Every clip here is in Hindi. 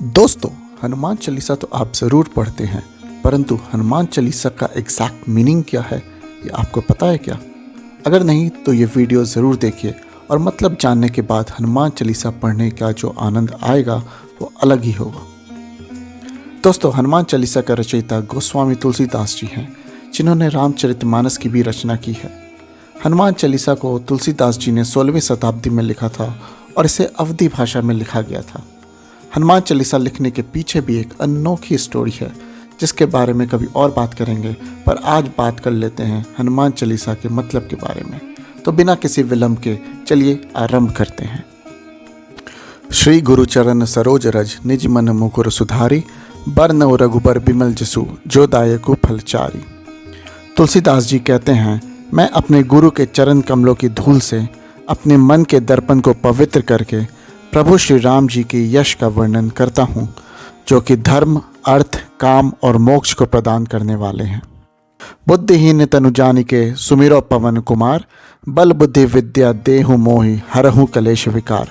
दोस्तों, हनुमान चालीसा तो आप ज़रूर पढ़ते हैं, परंतु हनुमान चालीसा का एग्जैक्ट मीनिंग क्या है ये आपको पता है क्या? अगर नहीं तो ये वीडियो ज़रूर देखिए और मतलब जानने के बाद हनुमान चालीसा पढ़ने का जो आनंद आएगा वो अलग ही होगा। दोस्तों, हनुमान चालीसा का रचयिता गोस्वामी तुलसीदास जी हैं, जिन्होंने रामचरितमानस की भी रचना की है। हनुमान चालीसा को तुलसीदास जी ने 16वीं शताब्दी में लिखा था और इसे अवधी भाषा में लिखा गया था। हनुमान चालीसा लिखने के पीछे भी एक अनोखी स्टोरी है, जिसके बारे में कभी और बात करेंगे, पर आज बात कर लेते हैं हनुमान चालीसा के मतलब के बारे में। तो बिना किसी विलंब के चलिए आरंभ करते हैं। श्री गुरु चरण सरोज रज निज मन मुकुर सुधारी, बरनउँ रघुबर बिमल जसु जो दायकु फलचारी। तुलसीदास जी कहते हैं, मैं अपने गुरु के चरण कमलों की धूल से अपने मन के दर्पण को पवित्र करके प्रभु श्री राम जी के यश का वर्णन करता हूँ, जो कि धर्म, अर्थ, काम और मोक्ष को प्रदान करने वाले हैं। बुद्धिहीन तनु जानिके सुमिरो पवन कुमार, बल बुद्धि विद्या देहु मोहि हरहु कलेश विकार।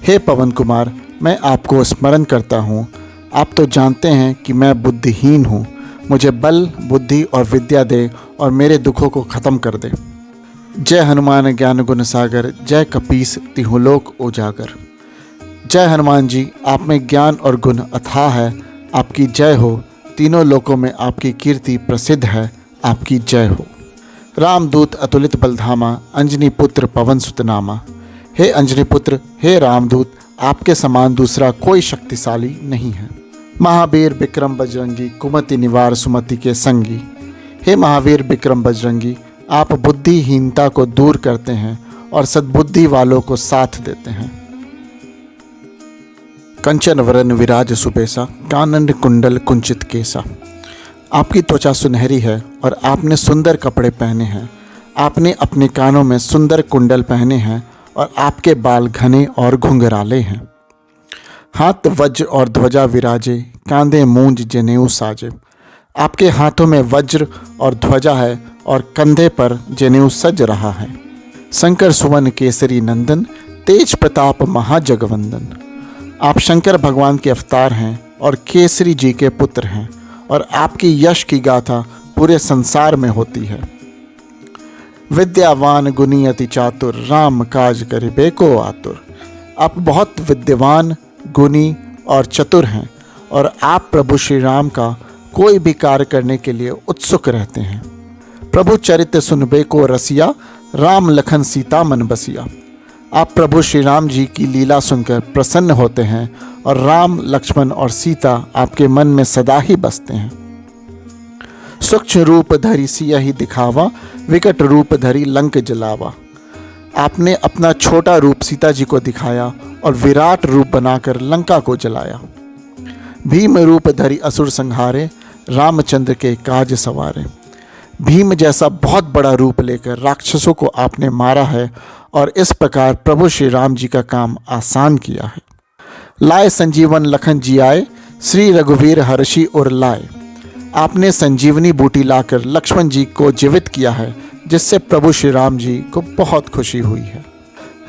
हे पवन कुमार, मैं आपको स्मरण करता हूँ। आप तो जानते हैं कि मैं बुद्धिहीन हूँ। मुझे बल, बुद्धि और विद्या दे और मेरे दुखों को ख़त्म कर दे। जय हनुमान ज्ञान गुण सागर, जय कपीस तिहु लोक उजागर। जय हनुमान जी, आप में ज्ञान और गुण अथाह है, आपकी जय हो। तीनों लोकों में आपकी कीर्ति प्रसिद्ध है, आपकी जय हो। रामदूत अतुलित बलधामा, अंजनी पुत्र पवन सुत नामा। हे अंजनी पुत्र, हे रामदूत, आपके समान दूसरा कोई शक्तिशाली नहीं है। महावीर विक्रम बजरंगी, कुमति निवार सुमति के संगी। हे महावीर विक्रम बजरंगी, आप बुद्धिहीनता को दूर करते हैं और सद्बुद्धि वालों को साथ देते हैं। कंचन वरन विराज सुबेसा, कानन कुंडल कुंचित केसा। आपकी त्वचा सुनहरी है और आपने सुंदर कपड़े पहने हैं। आपने अपने कानों में सुंदर कुंडल पहने हैं और आपके बाल घने और घुंघराले हैं। हाथ वज्र और ध्वजा विराजे, कांधे मूंज जनेऊ साजे। आपके हाथों में वज्र और ध्वजा है और कंधे पर जनेऊ सज रहा है। शंकर सुवन केसरी नंदन, तेज प्रताप महाजगवंदन। आप शंकर भगवान के अवतार हैं और केसरी जी के पुत्र हैं, और आपकी यश की गाथा पूरे संसार में होती है। विद्यावान गुणी अति चातुर, राम काज करिबे को आतुर। आप बहुत विद्यावान, गुणी और चतुर हैं और आप प्रभु श्री राम का कोई भी कार्य करने के लिए उत्सुक रहते हैं। प्रभु चरित्र सुनबे को रसिया, राम लखन सीता मन बसिया। आप प्रभु श्री राम जी की लीला सुनकर प्रसन्न होते हैं और राम, लक्ष्मण और सीता आपके मन में सदा ही बसते हैं। सूक्ष्म रूप धरि सियहि दिखावा, विकट रूप धरि लंक जलावा। आपने अपना छोटा रूप सीता जी को दिखाया और विराट रूप बनाकर लंका को जलाया। भीम रूप धरि असुर संहारे, रामचंद्र के काज सवारे। भीम जैसा बहुत बड़ा रूप लेकर राक्षसों को आपने मारा है और इस प्रकार प्रभु श्री राम जी का काम आसान किया है। लाए संजीवन लखन जी आए, श्री रघुवीर हर्षि उर लाए। आपने संजीवनी बूटी लाकर लक्ष्मण जी को जीवित किया है, जिससे प्रभु श्री राम जी को बहुत खुशी हुई है।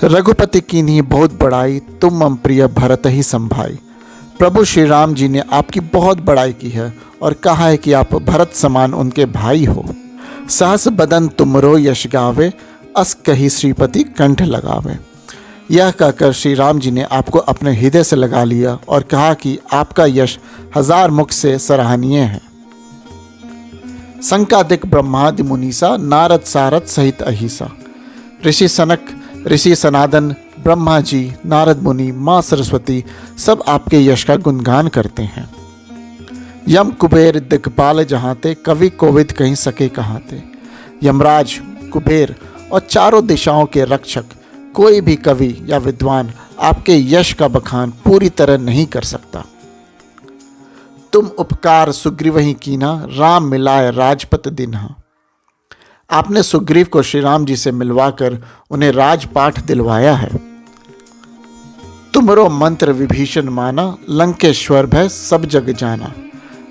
रघुपति कीन्ही बहुत बड़ाई, तुम मम प्रिय भरत ही संभाई। प्रभु श्री राम जी ने आपकी बहुत बड़ाई की है और कहा है कि आप भरत समान उनके भाई हो। सहस बदन तुमरो यश गावे, अस कही श्रीपति कंठ लगावे। यह कहकर श्री राम जी ने आपको अपने हृदय से लगा लिया और कहा कि आपका यश 1000 मुख से सराहनीय है। संकादिक ब्रह्मादि मुनीसा, नारद सारद सहित अहिसा। ऋषि सनक, ऋषि सनातन, ब्रह्मा जी, नारद मुनि, माँ सरस्वती सब आपके यश का गुणगान करते हैं। यम कुबेर दिक्पाल जहाँते, कवि कोविद कहीं सके कहाते। यमराज, कुबेर और चारों दिशाओं के रक्षक कोई भी कवि या विद्वान आपके यश का बखान पूरी तरह नहीं कर सकता। तुम उपकार सुग्रीवहि कीन्हा, राम मिलाय राजपत दिन्हा। आपने सुग्रीव को श्री राम जी से मिलवाकर उन्हें राजपाठ दिलवाया है। तुमरो मंत्र विभीषण माना, लंकेश्वर भय सब जग जाना।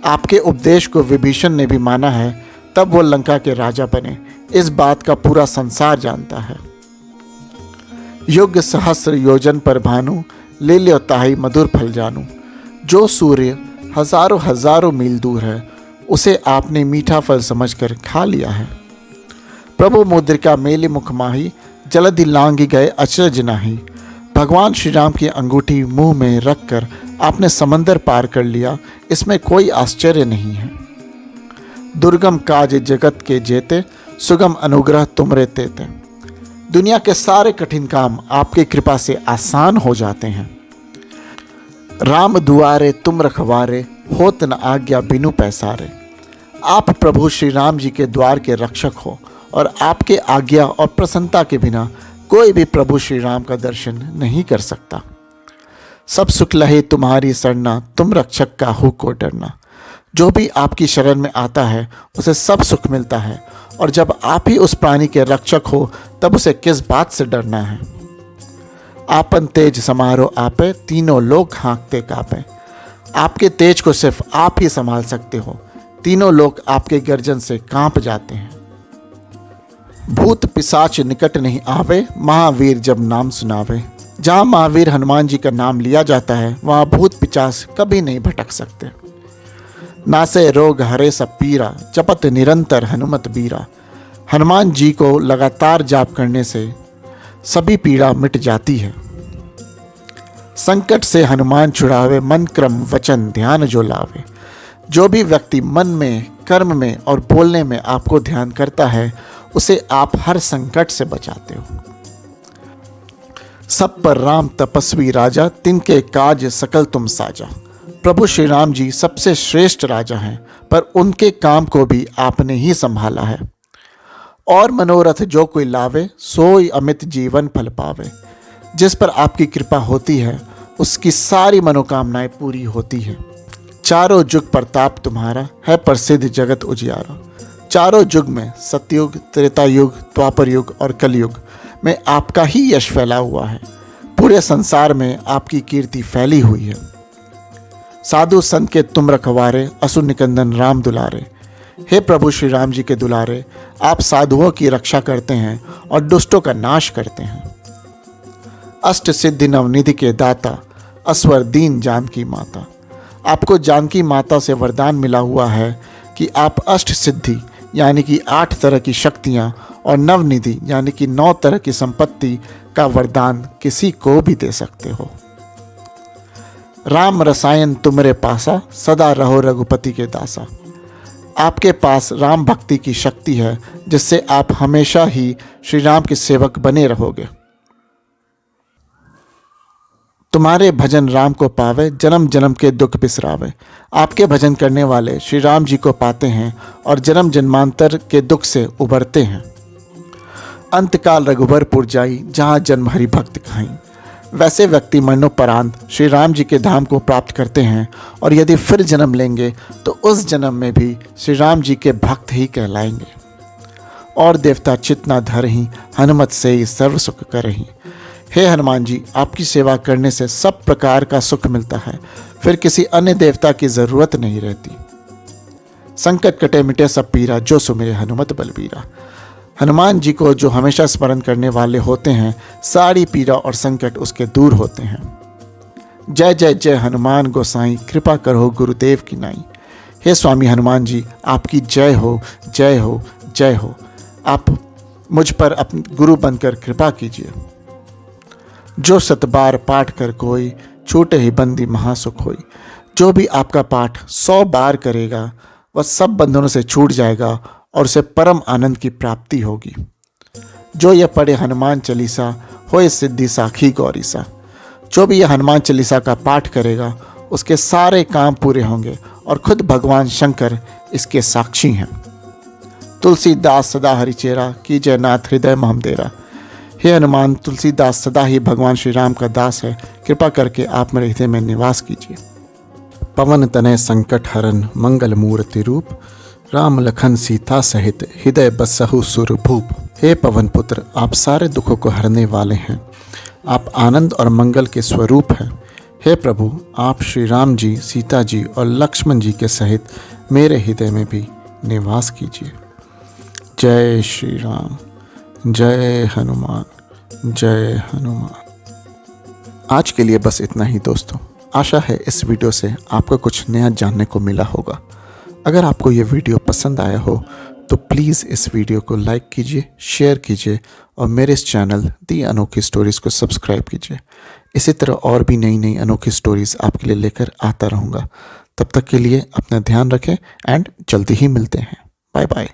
आपके उपदेश को विभीषण ने भी माना है, तब वो लंका के राजा बने। इस बात का पूरा संसार जानता है। युग सहस्र योजन पर भानु, ले ल्यो ताहि मधुर फल जानू। जो सूर्य हजारों हजारों मील दूर है, उसे आपने मीठा फल समझकर खा लिया है। प्रभु मुद्रिका मेले मुख माही, जलधि लांगी गए अचरज नाही। भगवान श्री राम की अंगूठी मुंह में रखकर आपने समंदर पार कर लिया, इसमें कोई आश्चर्य नहीं है। दुर्गम काज जगत के जेते, सुगम अनुग्रह तुमरे तेते। दुनिया के सारे कठिन काम आपकी कृपा से आसान हो जाते हैं। राम दुआरे तुम रखवारे, होत न आज्ञा बिनु पैसारे। आप प्रभु श्री राम जी के द्वार के रक्षक हो और आपके आज्ञा और प्रसन्नता के बिना कोई भी प्रभु श्री राम का दर्शन नहीं कर सकता। सब सुख लहे तुम्हारी शरणा, तुम रक्षक काहू को डरना। जो भी आपकी शरण में आता है उसे सब सुख मिलता है, और जब आप ही उस प्राणी के रक्षक हो तब उसे किस बात से डरना है। आपन तेज समारोह आपे, तीनों लोग हाँकते कापे। आपके तेज को सिर्फ आप ही संभाल सकते हो, तीनों लोग आपके गर्जन से कांप जाते हैं। भूत पिशाच निकट नहीं आवे, महावीर जब नाम सुनावे। जहाँ महावीर हनुमान जी का नाम लिया जाता है वहाँ भूत पिशाच कभी नहीं भटक सकते। नासे रोग हरे सब पीरा, जपत निरंतर हनुमत बीरा। हनुमान जी को लगातार जाप करने से सभी पीड़ा मिट जाती है। संकट से हनुमान छुड़ावे, मन क्रम वचन ध्यान जो लावे। जो भी व्यक्ति मन में, कर्म में और बोलने में आपको ध्यान करता है, उसे आप हर संकट से बचाते हो। सब पर राम तपस्वी राजा, तिनके काज सकल तुम साजा। प्रभु श्री राम जी सबसे श्रेष्ठ राजा हैं, पर उनके काम को भी आपने ही संभाला है। और मनोरथ जो कोई लावे, सोई अमित जीवन फल पावे। जिस पर आपकी कृपा होती है उसकी सारी मनोकामनाएं पूरी होती है। चारों जुग प्रताप तुम्हारा, है प्रसिद्ध जगत उजियारा। चारों युग में, सतयुग, त्रेता युग, द्वापर युग और कलयुग में आपका ही यश फैला हुआ है। पूरे संसार में आपकी कीर्ति फैली हुई है। साधु संत के तुम रखवारे, असुर निकंदन राम दुलारे। हे प्रभु श्री राम जी के दुलारे, आप साधुओं की रक्षा करते हैं और दुष्टों का नाश करते हैं। अष्ट सिद्धि नवनिधि के दाता, अस्वर दीन जानकी माता। आपको जानकी माता से वरदान मिला हुआ है कि आप अष्ट सिद्धि यानी कि 8 तरह की शक्तियां और नवनिधि यानी कि 9 तरह की संपत्ति का वरदान किसी को भी दे सकते हो। राम रसायन तुमरे पासा, सदा रहो रघुपति के दासा। आपके पास राम भक्ति की शक्ति है, जिससे आप हमेशा ही श्री राम के सेवक बने रहोगे। तुम्हारे भजन राम को पावे, जन्म जन्म के दुख बिसरावे। आपके भजन करने वाले श्री राम जी को पाते हैं और जन्म जन्मांतर के दुख से उबरते हैं। अंतकाल रघुबरपुर जाई, जहाँ जन्म हरि भक्त खाई। वैसे व्यक्ति मरणोपरांत श्री राम जी के धाम को प्राप्त करते हैं, और यदि फिर जन्म लेंगे तो उस जन्म में भी श्री राम जी के भक्त ही कहलाएंगे। और देवता चित न धरहि, हनुमत से ही सर्व सुख करहि। हे हनुमान जी, आपकी सेवा करने से सब प्रकार का सुख मिलता है, फिर किसी अन्य देवता की जरूरत नहीं रहती। संकट कटे मिटे सब पीरा, जो सुमिरे हनुमत बलबीरा। हनुमान जी को जो हमेशा स्मरण करने वाले होते हैं, सारी पीड़ा और संकट उसके दूर होते हैं। जय जय जय हनुमान गोसाई, कृपा करो गुरुदेव की नाई। हे स्वामी हनुमान जी, आपकी जय हो, जय हो, जय हो। आप मुझ पर अपने गुरु बनकर कृपा कीजिए। जो 7 बार पाठ कर कोई, छूटे ही बंदी महासुख होई। जो भी आपका पाठ 100 बार करेगा, वह सब बंधनों से छूट जाएगा और उसे परम आनंद की प्राप्ति होगी। जो यह पढ़े हनुमान चालीसा, होए सिद्धि साखी गौरीसा। जो भी यह हनुमान चालीसा का पाठ करेगा, उसके सारे काम पूरे होंगे और खुद भगवान शंकर इसके साक्षी हैं। तुलसीदास सदा हरिचेरा, कीजय नाथ हृदय महम देरा। हे हनुमान, तुलसीदास सदा ही भगवान श्री राम का दास है, कृपा करके आप मेरे हृदय में निवास कीजिए। पवन तनय संकट हरन, मंगल मूर्ति रूप। राम लखन सीता सहित, हृदय बसहु सुरभूप। हे पवन पुत्र, आप सारे दुखों को हरने वाले हैं। आप आनंद और मंगल के स्वरूप हैं। हे प्रभु, आप श्री राम जी, सीता जी और लक्ष्मण जी के सहित मेरे हृदय में भी निवास कीजिए। जय श्री राम, जय हनुमान, जय हनुमान। आज के लिए बस इतना ही दोस्तों। आशा है इस वीडियो से आपको कुछ नया जानने को मिला होगा। अगर आपको ये वीडियो पसंद आया हो तो प्लीज़ इस वीडियो को लाइक कीजिए, शेयर कीजिए और मेरे इस चैनल दी अनोखी स्टोरीज़ को सब्सक्राइब कीजिए। इसी तरह और भी नई नई अनोखी स्टोरीज़ आपके लिए लेकर आता रहूँगा। तब तक के लिए अपना ध्यान रखें एंड जल्दी ही मिलते हैं। Bye bye.